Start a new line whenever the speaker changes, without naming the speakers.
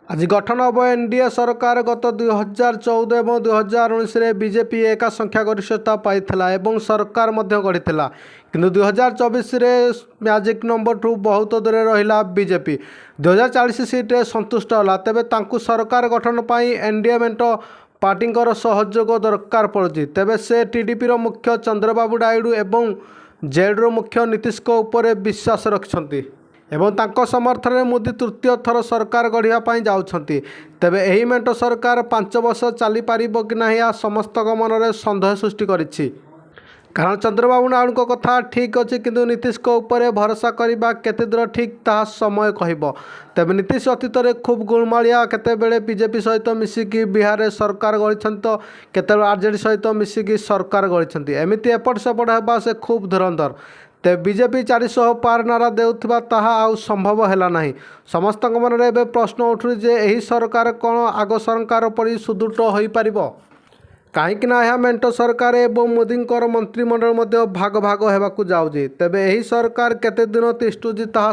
आज गठन हम एनडीए सरकार गत 2014 और 2019 बीजेपी एका संख्यागरिष्ठता पाई सरकार गढ़ी किंतु 2024 मैजिक नंबर ठू बहुत दूर रहा बीजेपी 2040 सीट्रे संतुष्ट है। तेबे तांकु सरकार गठन पर एनडीए मेंट पार्टी सहयोग दरकार पड़ुछि। तेबे से टीडीपी मुख्य चंद्रबाबू नायडू एवं जेडीयू मुख्य नीतीश को ऊपर विश्वास रखिछन्ति एवं तांको समर्थन में मोदी तृतीय थर सरकार गढ़िया जाउछन्ति। तेबे एही मेंट सरकार 5 वर्ष चली पारिबो कि नाही या समस्त मन में सन्देह सृष्टि करिछि। कारण चंद्रबाबू नायडू कथा ठीक अच्छे किंतु नीतीश को ऊपर भरोसा करने केते दूर ठीक ता समय कहब। तेबे नीतीश अतीत में खूब गुणमालिया केतेबेले बीजेपी सहित मिसिकी बिहार में सरकार गढ़ी तो केतेबेले आरजेडी सहित मिसिकी सरकार गढ़ी एमती एपट सेपट होगा से खूब धुरंधर। तेज बीजेपी 400 पार नारा देउथिबा ताहा आउ संभव हैला नाही। समस्त मन में प्रश्न उठु जे एही सरकार कौन आग सरकार परि सुदृढ़ हो पारिबो कहीं यह मेंट सरकार एवं मोदी मंत्रिमंडल भाग भाग होगा जाऊँगी। तेबे एही सरकार केते दिन तिष्ठुची ताहा